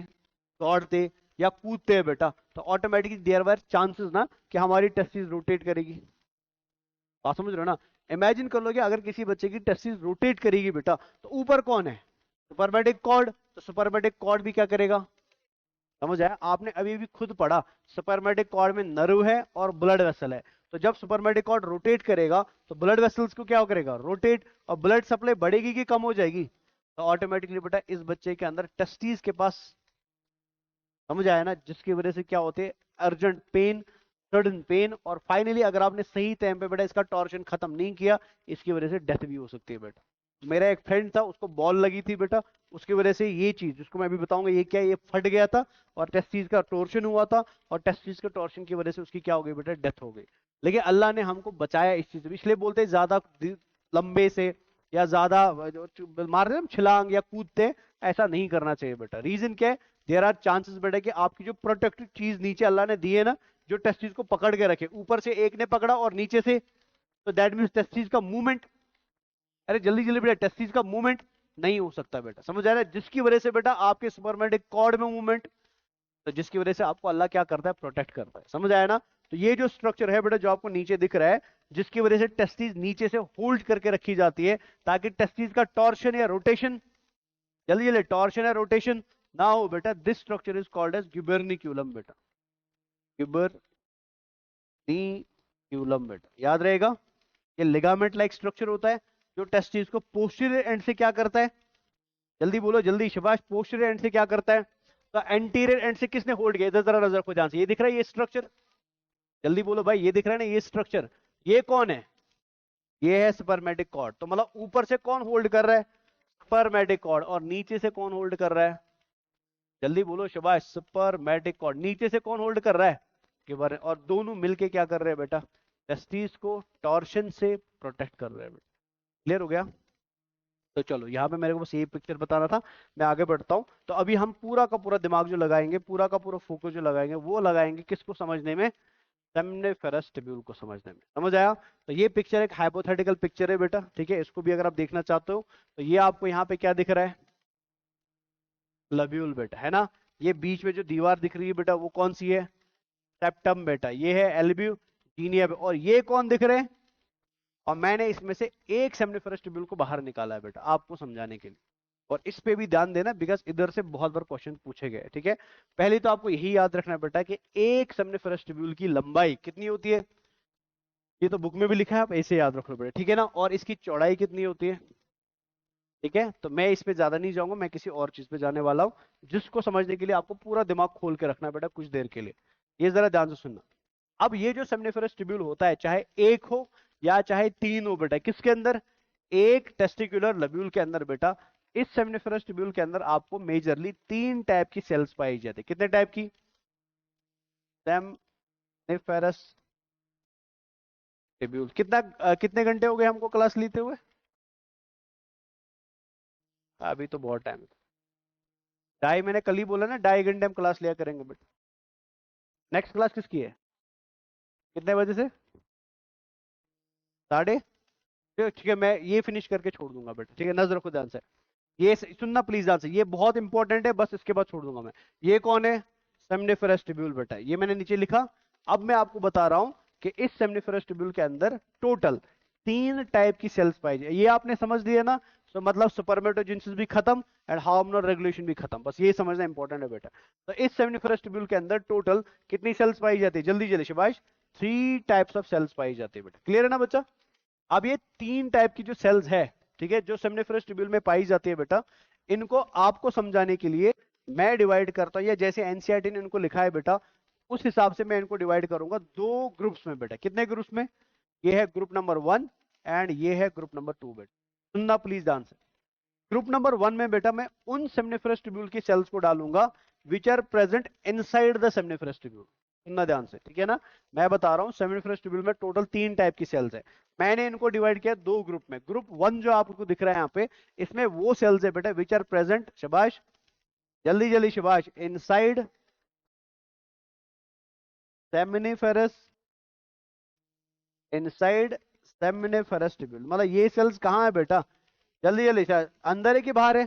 दौड़ते या कूदते हैं बेटा, तो ऑटोमेटिकली देयर वर चांसेस ना कि हमारी टेस्टिस रोटेट करेगी। बात समझ रहे हो ना। इमेजिन कर लो कि अगर किसी बच्चे की टेस्टिस रोटेट करेगी बेटा, तो ऊपर कौन है, सुपरमेटिक कॉर्ड। तो सुपरमेटिक कॉर्ड भी क्या करेगा, समझ आया। आपने अभी भी खुद पढ़ा, सुपरमेटिक कॉर्ड में नर्व है और ब्लड वेसल है। तो जब सुपरमेटिक कॉर्ड रोटेट करेगा, तो ब्लड वेसल्स को क्या करेगा, रोटेट, और ब्लड सप्लाई बढ़ेगी कि कम हो जाएगी, तो ऑटोमेटिकली बेटा इस बच्चे के अंदर टेस्टिस के पास, समझ आया ना, जिसकी वजह से क्या होते हैं, अर्जेंट पेन, सडन पेन, और फाइनली अगर आपने सही टाइम पे बेटा इसका टॉर्शन खत्म नहीं किया, इसकी वजह से डेथ भी हो सकती है बेटा। मेरा एक फ्रेंड था, उसको बॉल लगी थी बेटा, उसकी वजह से ये चीज जिसको मैं अभी बताऊंगा ये क्या है, ये फट गया था, और टेस्टिस का टॉर्शन हुआ था, और टेस्टिस के टॉर्शन की वजह से उसकी क्या हो गई बेटा, डेथ हो गई। लेकिन अल्लाह ने हमको बचाया इस चीज से। इसलिए बोलते हैं ज्यादा लंबे से या ज्यादा मार रहे हम छलांग या कूदते, ऐसा नहीं करना चाहिए बेटा। रीजन क्या है, देयर आर चांसेस बेटा कि आपकी जो प्रोटेक्टिव चीज नीचे अल्लाह ने दी है ना, जो टेस्टिस को पकड़ के रखे, ऊपर से एक ने पकड़ा और नीचे से, तो दैट मींस टेस्टिस का मूवमेंट, अरे जल्दी जल्दी बेटा, टेस्टिस का मूवमेंट नहीं हो सकता बेटा, समझ आ रहा है? जिसकी वजह से बेटा आपके स्पर्मेटिक कॉर्ड में मूवमेंट, तो जिसकी वजह से आपको अल्लाह क्या करता है, प्रोटेक्ट करता है। समझ आया ना? तो ये जो स्ट्रक्चर है बेटा जो आपको नीचे दिख रहा है, जिसकी वजह से टेस्टिस नीचे से होल्ड करके रखी जाती है ताकि टेस्टिस का टॉर्शन या रोटेशन, जल्दी जल्दी, टॉर्शन या रोटेशन ना हो बेटा। This structure is called as gubernaculum बेटा, ग्यूबर्निक्यूलम बेटा, याद रहेगा। ये लिगामेंट लाइक स्ट्रक्चर होता है जो टेस्टिस को पोस्टीरियर एंड से क्या करता है, जल्दी बोलो जल्दी शाबाश, पोस्टीरियर एंड से क्या करता है, तो एंटीरियर एंड से किसने होल्ड किया, इधर जरा नजर को ध्यान से, ये दिख रहा है ये स्ट्रक्चर, जल्दी बोलो भाई, ये दिख रहा है ना ये स्ट्रक्चर, ये कौन है, ये है स्पर्मेटिक कॉर्ड। तो मतलब ऊपर से कौन होल्ड कर रहा है, स्पर्मेटिक कॉर्ड, और नीचे से कौन होल्ड कर रहा है, जल्दी बोलो शाबाश, स्पर्मेटिक कॉर्ड। नीचे से कौन होल्ड कर रहा है, गिवर, और दोनों मिलके क्या कर रहे हैं बेटा, टेस्टिस को टॉर्शन से प्रोटेक्ट कर रहे हैं बेटा। क्लियर हो गया? तो चलो यहाँ पे मेरे को बस ये पिक्चर बताना था, मैं आगे बढ़ता हूँ। तो अभी हम पूरा का पूरा दिमाग जो लगाएंगे, पूरा का पूरा फोकस जो लगाएंगे, वो लगाएंगे किसको समझने में, सेम्निफेरस ट्यूब्यूल को समझने में। समझ आया? तो ये पिक्चर एक हाइपोथेटिकल पिक्चर है बेटा, ठीक है, इसको भी अगर आप देखना चाहते हो तो ये आपको यहाँ पे क्या दिख रहा है, लब्यूल बेटा, है ना। ये बीच में जो दीवार दिख रही है बेटा वो कौन सी है, सेप्टम बेटा, ये है एल्ब्यूजिनिया, और ये कौन दिख रहे हैं, और मैंने इसमें से एक सेम्निफेरस ट्यूब्यूल को बाहर निकाला है बेटा आपको समझाने के लिए। और इस पे भी ध्यान देना बिकॉज इधर से बहुत बार क्वेश्चन पूछे गए, ठीक है। पहले तो आपको यही याद रखना बेटा कि एक सेम्निफेरस ट्यूब्यूल की लंबाई कितनी होती है, ये तो बुक में भी लिखा है, आप ऐसे याद रख लो बेटा, ठीक है ना। और इसकी चौड़ाई कितनी होती है, ठीक है। तो मैं इस पे ज्यादा नहीं जाऊंगा, मैं किसी और चीज पे जाने वाला हूं, जिसको समझने के लिए आपको पूरा दिमाग खोल के रखना है बेटा कुछ देर के लिए। ये जरा ध्यान से सुनना। अब ये जो सेम्निफेरस ट्यूब्यूल होता है, चाहे एक हो या चाहे तीन हो बेटा, किसके अंदर, एक टेस्टिकुलर लब्यूल के अंदर बेटा। इस सेम्निफेरस ट्यूब्यूल के अंदर आपको मेजरली तीन टाइप की सेल्स पाई जाती है। कितने टाइप की, सेम्निफेरस ट्यूब्यूल, कितने घंटे हो गए हमको क्लास लेते हुए, अभी तो बहुत टाइम, ढाई, मैंने कल ही बोला ना 2.5 घंटे हम क्लास लिया करेंगे बेटा। नेक्स्ट क्लास किसकी है, कितने बजे से, साढ़े, ठीक है, मैं ये फिनिश करके छोड़ दूंगा बेटा, ठीक है, नजर रखो ध्यान से। ये सुनना प्लीज ध्यान से, ये बहुत इंपॉर्टेंट है, बस इसके बाद छोड़ दूंगा मैं। ये कौन है, सेम्निफेरस ट्यूब्यूल बेटा, ये मैंने नीचे लिखा। अब मैं आपको बता रहा हूं कि इस सेम्निफेरस ट्यूब्यूल के अंदर टोटल तीन टाइप की सेल्स पाई जाए, ये आपने समझ लिया ना। तो मतलब स्पर्मेटोजेनेसिस भी खत्म एंड हार्मोनल रेगुलेशन भी खत्म, बस ये समझना इंपॉर्टेंट है बेटा। तो इस सेम्निफेरस ट्यूब्यूल के अंदर टोटल कितनी सेल्स पाई जाती है, जल्दी जल्दी शाबाश, 3 टाइप्स ऑफ सेल्स पाई जाती है बेटा। क्लियर है ना बच्चा? अब ये तीन टाइप की जो सेल्स है, ठीक है, जो सेम्निफेरस ट्यूब्यूल में पाई जाती है बेटा, इनको आपको समझाने के लिए मैं डिवाइड करता हूं, या जैसे एनसीईआरटी ने इनको लिखा है बेटा, उस हिसाब से मैं इनको डिवाइड करूंगा दो ग्रुप्स में बेटा। कितने ग्रुप्स में, ये है ग्रुप नंबर 1 एंड ये है ग्रुप नंबर 2 बेटा। सुनना प्लीज ध्यान से। ग्रुप नंबर 1 में बेटा मैं उन सेम्निफेरस ट्यूब्यूल की सेल्स को डालूंगा which are present inside the seminiferous tubule. सुनना ध्यान से, ठीक है ना। मैं बता रहा हूं सेम्निफेरस ट्यूब्यूल में टोटल तीन टाइप की सेल्स है, मैंने इनको डिवाइड किया दो ग्रुप में। ग्रुप 1 जो आपको दिख रहा है यहाँ पे, इसमें वो सेल्स है बेटा विच आर प्रेजेंट, शाबाश, जल्दी जल्दी शाबाश, इनसाइड सेम्निफेरस, इनसाइड सेम्निफेरस ट्यूब्यूल। मतलब ये सेल्स कहाँ है बेटा, जल्दी जल्दी, शायद अंदर है कि बाहर है,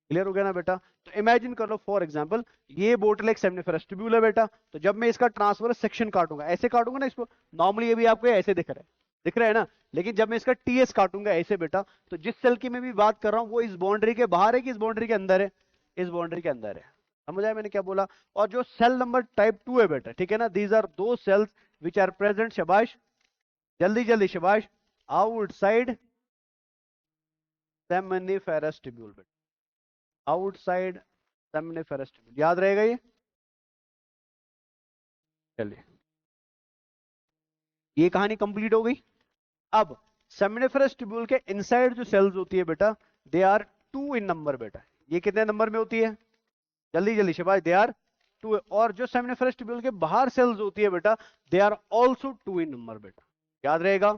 क्लियर हो गया ना बेटा। तो इमेजिन कर लो फॉर एग्जांपल, ये बोतल एक सेम्निफेरस ट्यूब्यूल है बेटा, तो जब मैं इसका ट्रांसफर सेक्शन काटूंगा, ऐसे काटूंगा ना इसको, नॉर्मली ये भी आपको ऐसे दिख रहा है ना, लेकिन जब मैं इसका टीएस काटूंगा ऐसे बेटा, तो जिस सेल की मैं भी बात कर रहा हूं वो इस बाउंड्री के बाहर है कि इस बाउंड्री के अंदर है, इस बाउंड्री के अंदर है। समझ आया मैंने क्या बोला? और जो सेल नंबर टाइप 2 है बेटा, ठीक है ना, दीज आर दो सेल्स विच आर प्रेजेंट, शाबाश, जल्दी जल्दी शाबाश, आउटसाइड सेम्निफेरस ट्यूब्यूल बेटा, आउटसाइड सेम्निफेरस ट्यूब्यूल, याद रहेगा ये। चलिए, ये कहानी कंप्लीट हो गई। अब सेम्निफेरस ट्यूब्यूल के इनसाइड जो सेल्स होती है बेटा, दे आर 2 इन नंबर बेटा। ये कितने नंबर में होती है, जल्दी जल्दी शाबाश, दे आर 2। और जो सेम्निफेरस ट्यूब्यूल के बाहर सेल्स होती है बेटा, they are also 2 in number बेटा। याद रहेगा,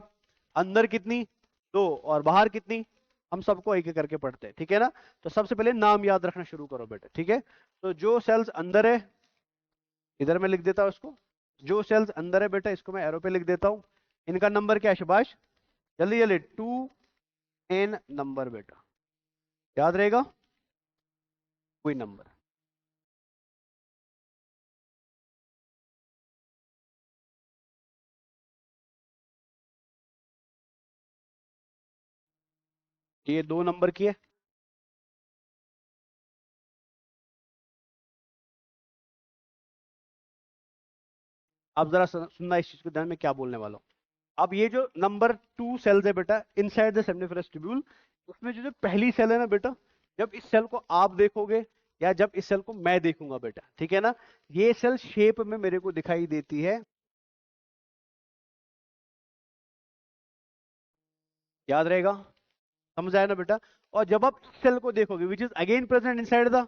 अंदर कितनी, 2, और बाहर कितनी, हम सबको एक एक करके पढ़ते हैं, ठीक है ना। तो सबसे पहले नाम याद रखना शुरू करो बेटा, ठीक है। तो जो सेल्स अंदर है, इधर मैं लिख देता हूं इसको, जो सेल्स अंदर है बेटा इसको मैं एरो पे लिख देता हूं। इनका नंबर क्या है शाबाश, जल्दी जल्दी, 2 एन नंबर बेटा, याद रहेगा कोई नंबर। ये 2 नंबर की है। अब जरा सुनना इस चीज को ध्यान में, क्या बोलने वाला हूँ। अब ये जो नंबर 2 सेल्स है बेटा इनसाइड द सेमिनिफरस ट्यूब्यूल, उसमें जो जो पहली सेल है ना बेटा, जब इस सेल को आप देखोगे या जब इस सेल को मैं देखूंगा बेटा, ठीक है ना, ये सेल शेप में मेरे को दिखाई देती है। याद रहेगा, समझ आया ना बेटा। और जब आप इस सेल को देखोगे which is again present inside the,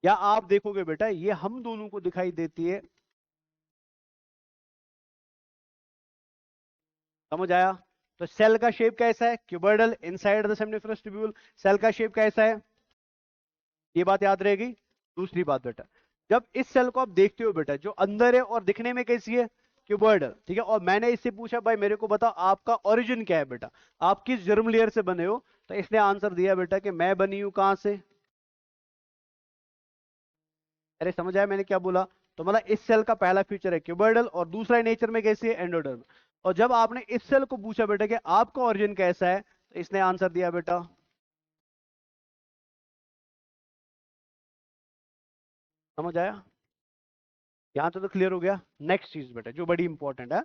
या आप देखोगे बेटा ये हम दोनों को दिखाई देती है। समझ आया। तो सेल का शेप कैसा है, cuboidal inside the seminiferous tubule. Cell का शेप कैसा है, ये बात याद रहेगी। दूसरी बात बेटा, जब इस सेल को आप देखते हो बेटा, जो अंदर है और दिखने में कैसी है, क्यूबॉइडल, ठीक है। और मैंने इससे पूछा भाई मेरे को बताओ आपका ओरिजिन क्या है बेटा, आप किस जर्म लेयर से बने हो, तो इसने आंसर दिया बेटा कि मैं बनी हूं कहां से। अरे समझ आया मैंने क्या बोला। तो मतलब इस सेल का पहला फीचर है क्यूबॉइडल और दूसरा नेचर में कैसी है, एंडोडर्म। और जब आपने इस सेल को पूछा बेटा कि आपका ओरिजिन कैसा है, तो इसने आंसर दिया बेटा। समझ आया, यहां तो क्लियर हो गया। नेक्स्ट चीज बेटा जो बड़ी इंपॉर्टेंट है,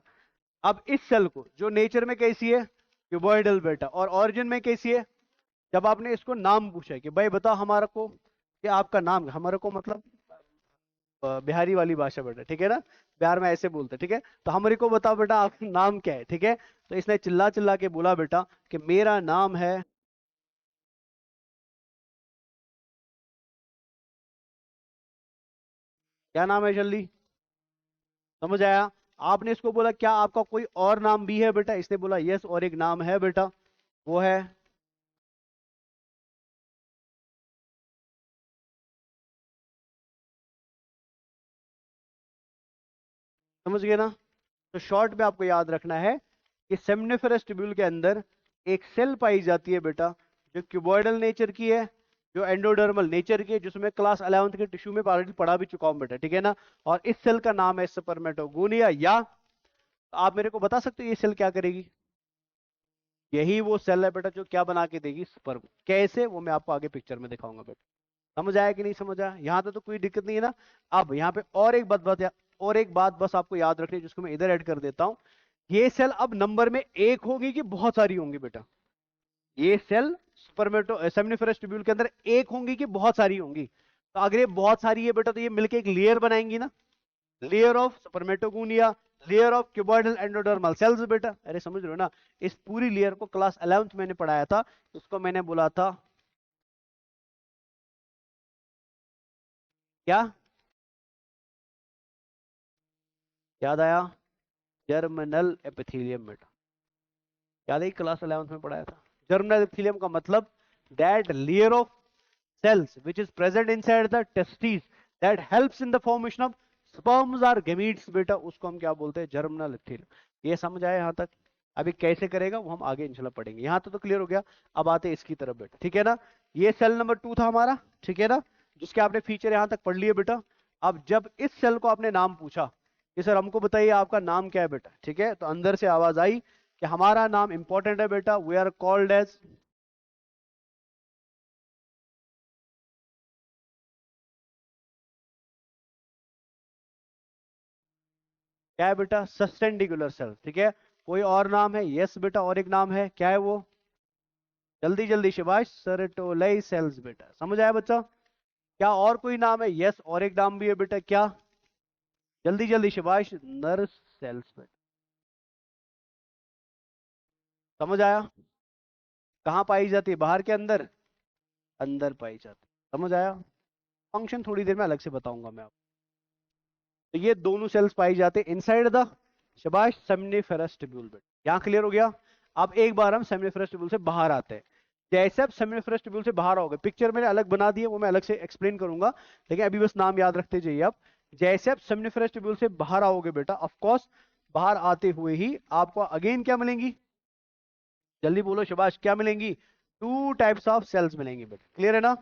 अब इस सेल को जो नेचर में कैसी है, क्यूबॉइडल बेटा, और ओरिजिन में कैसी है, जब आपने इसको नाम पूछा है कि भाई बताओ हमारा को, कि आपका नाम, हमारे को मतलब बिहारी वाली भाषा बेटा, ठीक है ना, बिहार में ऐसे बोलते हैं, ठीक है। तो हमारे को बताओ बेटा आपका नाम क्या है, ठीक है। तो इसने चिल्ला चिल्ला के बोला बेटा कि मेरा नाम है, क्या नाम है जल्दी, समझ आया। आपने इसको बोला क्या आपका कोई और नाम भी है बेटा, इसने बोला यस और एक नाम है बेटा, वो है, समझ गए ना। तो शॉर्ट में आपको याद रखना है कि सेमनिफेरस ट्यूब्यूल के अंदर एक सेल पाई जाती है बेटा, जो क्यूबॉइडल नेचर की है, जो एंडोडर्मल नेचर की है, जिसमें क्लास 11th के टिश्यू में ऑलरेडी पढ़ा भी चुका हूं बेटा, ठीक है ना। और इस सेल का नाम है स्पर्मेटोगोनिया। या आप मेरे को बता सकते हो ये सेल क्या करेगी, यही वो सेल है बेटा जो क्या बना के देगी, स्पर्म। कैसे, वो मैं आपको आगे पिक्चर में दिखाऊंगा बेटा। समझ आया कि नहीं समझ आया, यहां तो कोई दिक्कत नहीं है ना। अब यहाँ पे और एक और एक बात बस आपको याद रखनी है, जिसको मैं इधर ऐड कर देता हूं। ये सेल अब नंबर में एक होगी कि बहुत सारी होंगी बेटा, ये सेल स्पर्मेटो सेमिनिफेरस ट्यूब्यूल के अंदर एक होंगी कि बहुत सारी होंगी। तो अगर ये बहुत सारी है बेटा, तो ये मिलके एक लेयर बनाएंगी ना, layer of spermatogonia, layer of cuboidal endodermal cells बेटा। अरे समझ रहे हो ना, इस पूरी लेयर को क्लास 11th मैंने पढ़ाया था, उसको मैंने बोला था क्या, याद आया, जर्मिनल एपिथेलियम बेटा। याद है क्लास 11th में पढ़ाया था। जर्मिनल एपिथेलियम का मतलब that layer of cells which is present inside the testes that helps in the formation of sperms or gametes बेटा, उसको हम क्या बोलते हैं, जर्मिनल एपिथेलियम। ये समझ आया यहाँ तक। अभी कैसे करेगा वो हम आगे इंशाल्लाह पढ़ेंगे, यहाँ तो क्लियर हो गया। अब आते हैं इसकी तरफ बेटा, ठीक है ना। ये सेल नंबर 2 था हमारा, ठीक है ना, जिसके आपने फीचर यहाँ तक पढ़ लिए बेटा। अब जब इस सेल को आपने नाम पूछा कि सर हमको बताइए आपका नाम क्या है बेटा, ठीक है, तो अंदर से आवाज आई कि हमारा नाम इंपॉर्टेंट है बेटा, वी आर कॉल्ड एज, क्या है बेटा, सस्टेंडिकुलर सेल, ठीक है। कोई और नाम है, यस बेटा, और एक नाम है, क्या है वो, जल्दी जल्दी शिवाश, सर्टोलाई सेल्स बेटा। समझ आया बच्चा, क्या और कोई नाम है, यस और एक नाम भी है बेटा, क्या, जल्दी जल्दी शिवाश, नर्स सेल्स बेटा। समझ आया, कहाँ पाई जाती है, बाहर के अंदर, अंदर पाई जाती है। समझ आया, फंक्शन थोड़ी देर में अलग से बताऊंगा मैं आपको। तो ये दोनों सेल्स पाई जाते हैं इनसाइड द, शाबाश, सेमिनिफेरस ट्यूब्यूल बेटा। यहाँ क्लियर हो गया। अब एक बार हम सेमिनिफेरस ट्यूब्यूल से बाहर आते हैं। जैसे आप सेमिनिफेरस ट्यूब्यूल से बाहर आओगे, पिक्चर मैंने अलग बना दी है, वो मैं अलग से एक्सप्लेन करूंगा, लेकिन अभी बस नाम याद रखते जाइए आप। जैसे आप सेमिनिफेरस ट्यूब्यूल से बाहर आओगे बेटा, ऑफ कोर्स बाहर आते हुए ही आपको अगेन क्या मिलेंगी, जल्दी बोलो शाबाश, क्या मिलेंगी, 2 टाइप्स ऑफ सेल्स मिलेंगे बेटा, क्लियर है ना?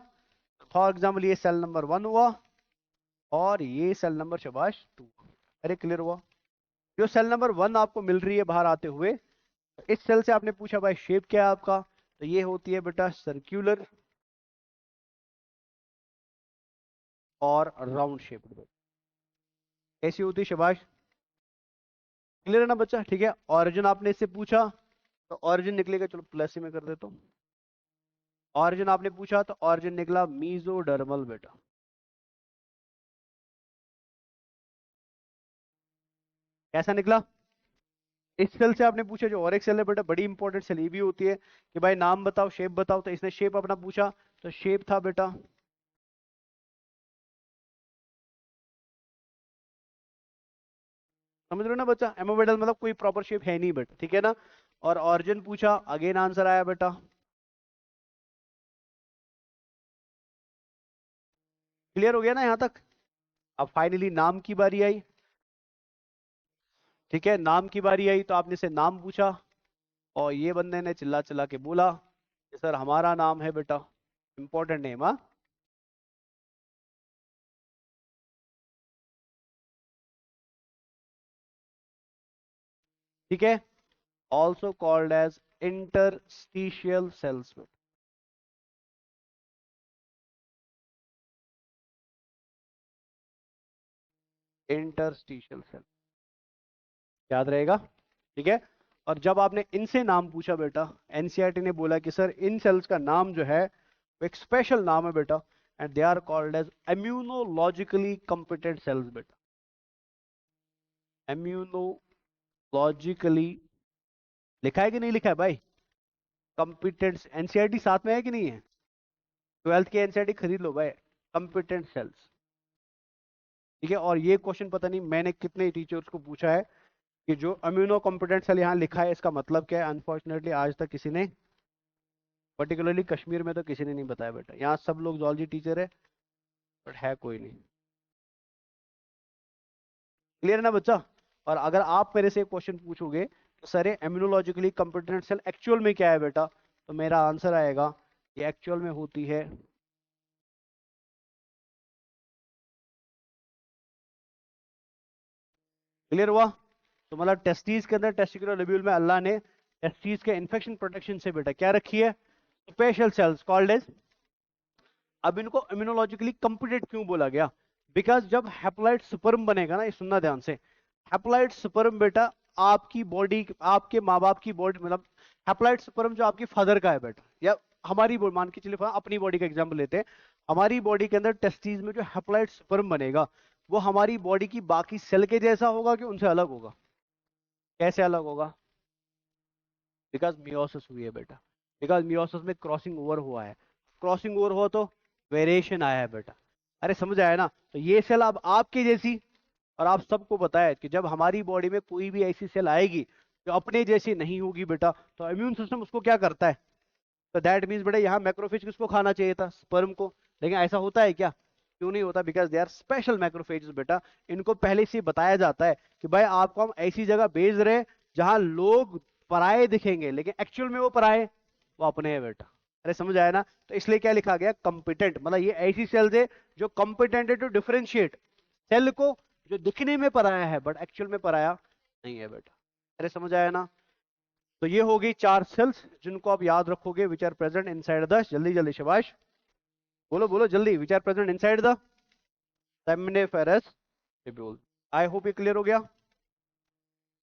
फॉर एग्जाम्पल ये सेल नंबर 1 हुआ और ये सेल नंबर शाबाश 2। अरे क्लियर हुआ? जो सेल नंबर 1 आपको मिल रही है बाहर आते हुए, इस सेल से आपने पूछा भाई शेप क्या है आपका, तो ये होती है बेटा सर्क्यूलर और राउंड शेप। ऐसी होती है शाबाश, क्लियर है ना बच्चा? ठीक है, ऑरिजिन आपने इससे पूछा तो ऑरिजिन निकलेगा, चलो प्लस ही में कर देता हूँ। ऑरिजिन आपने पूछा तो ऑरिजिन निकला मीजोडर्मल बेटा। कैसा निकला? इस सेल से आपने पूछा जो और एक सेल है बेटा, बड़ी इंपॉर्टेंट सेल ये भी होती है कि भाई नाम बताओ शेप बताओ, तो इसने शेप अपना पूछा तो शेप था बेटा समझ रहे हो ना बच्चा, एमोमेडल मतलब कोई प्रॉपर शेप है नहीं बेटा, ठीक है ना? और ऑरिजिन पूछा, अगेन आंसर आया बेटा। क्लियर हो गया ना यहाँ तक? अब फाइनली नाम की बारी आई, ठीक है, नाम की बारी आई तो आपने से नाम पूछा और ये बंदे ने चिल्ला चिल्ला के बोला कि सर हमारा नाम है बेटा, इंपॉर्टेंट नेम। हाँ, ठीक है, also called as interstitial cells. Interstitial cell याद रहेगा, ठीक है? और जब आपने इनसे नाम पूछा बेटा, एनसीईआरटी ने बोला कि सर इन सेल्स का नाम जो है वो एक स्पेशल नाम है बेटा, and they are called as immunologically competent cells बेटा। इम्यूनोलॉजिकली लिखा है कि नहीं लिखा है भाई? कॉम्पिटेंट एनसीईआरटी साथ में है कि नहीं है? 12th की एनसीईआरटी खरीद लो भाई, कॉम्पिटेंट सेल्स, ठीक है? और ये क्वेश्चन पता नहीं मैंने कितने टीचर्स को पूछा है कि जो अम्यूनो कॉम्पिटेंट सेल यहाँ लिखा है इसका मतलब क्या है, अनफॉर्चुनेटली आज तक किसी ने, पर्टिकुलरली कश्मीर में तो किसी ने नहीं बताया बेटा, यहाँ सब लोग जूलॉजी टीचर है बट है कोई नहीं। क्लियर है ना बच्चा? और अगर आप मेरे से क्वेश्चन पूछोगे तो sir immunologically competent cell actual में क्या है बेटा, तो मेरा आंसर आएगा ये एक्चुअल में होती है क्लियर हुआ? तो मतलब टेस्टीज के अंदर, टेस्टिकुलर लोब्यूल में अल्लाह ने टेस्टीज के इन्फेक्शन प्रोटेक्शन से बेटा क्या रखी है, स्पेशल सेल्स कॉल्ड एज। अब इनको इम्यूनोलॉजिकली कॉम्पिटेंट क्यों बोला गया? बिकॉज जब हैप्लॉइड स्पर्म बनेगा ना, ये सुनना ध्यान से, हैप्लॉइड स्पर्म बेटा आपकी बॉडी, आपके माँ बाप की बॉडी, मतलब हैप्लॉइड स्पर्म जो आपके फादर का है बेटा, या हमारी मान के चलिए अपनी बॉडी का एग्जांपल लेते हैं, हमारी बॉडी के अंदर टेस्टीज में जो हैप्लॉइड स्पर्म बनेगा वो हमारी बॉडी की बाकी सेल के जैसा होगा कि उनसे अलग होगा? कैसे अलग होगा? बिकॉज मियोसिस हुई है बेटा, बिकॉज मियोसिस में क्रॉसिंग ओवर हुआ है, क्रॉसिंग ओवर हुआ तो वेरिएशन आया है बेटा। अरे समझ आया ना? तो ये सेल अब आपकी जैसी, और आप सबको पता है कि जब हमारी बॉडी में कोई भी ऐसी सेल आएगी जो अपने जैसी नहीं होगी बेटा, तो इम्यून सिस्टम उसको क्या करता है? तो दैट मीन्स बेटा यहाँ मैक्रोफेज किसको खाना चाहिए था? स्पर्म को। लेकिन ऐसा होता है क्या? क्यों नहीं होता? Because they are special macrophages बेटा, इनको पहले से ही बताया जाता है कि भाई आपको हम ऐसी जगह भेज रहे हैं जहां लोग पराये दिखेंगे लेकिन एक्चुअल में वो पराये, वो अपने हैं बेटा। अरे समझ आया ना? तो इसलिए क्या लिखा गया? कॉम्पिटेंट, मतलब ये ऐसी सेल्स है जो कॉम्पिटेंट है टू डिफरेंशिएट सेल को जो दिखने में पराया है बट एक्चुअल में पराया नहीं है बेटा। अरे समझ आया ना? तो ये हो गई 4 सेल्स जिनको आप याद रखोगे, which are present inside the, जल्दी जल्दी शाबाश, बोलो बोलो जल्दी, which are present inside the seminiferous tubule. I hope ये क्लियर हो गया।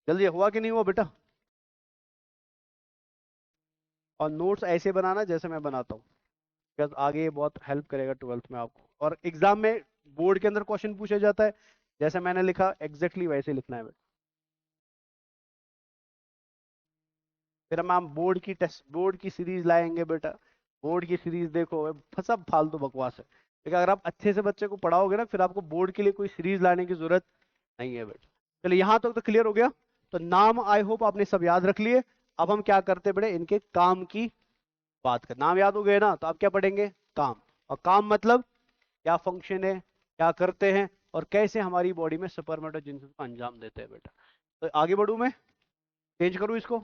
जल्दी हुआ कि नहीं हुआ बेटा? और नोट्स ऐसे बनाना जैसे मैं बनाता हूँ, बिकॉज आगे ये बहुत हेल्प करेगा 12th में आपको, और एग्जाम में बोर्ड के अंदर क्वेश्चन पूछा जाता है जैसे मैंने लिखा एग्जैक्टली वैसे लिखना है बेटा। फिर हम बोर्ड की टेस्ट, बोर्ड की सीरीज लाएंगे बेटा, बोर्ड की सीरीज देखो, सब फालतू बकवास है, लेकिन अगर आप अच्छे से बच्चे को पढ़ाओगे ना फिर आपको बोर्ड के लिए कोई सीरीज लाने की जरूरत नहीं है बेटा। चलिए यहां तक तो क्लियर हो गया। तो नाम आई होप आपने सब याद रख लिए। अब हम क्या करते बेटे, इनके काम की बात कर, नाम याद हो गए ना, तो आप क्या पढ़ेंगे? काम। और काम मतलब क्या फंक्शन है, क्या करते हैं, और कैसे हमारी बॉडी में स्पर्मेटोजेनेसिस को अंजाम देते हैं बेटा। तो आगे बढ़ू मैं, चेंज करूं इसको?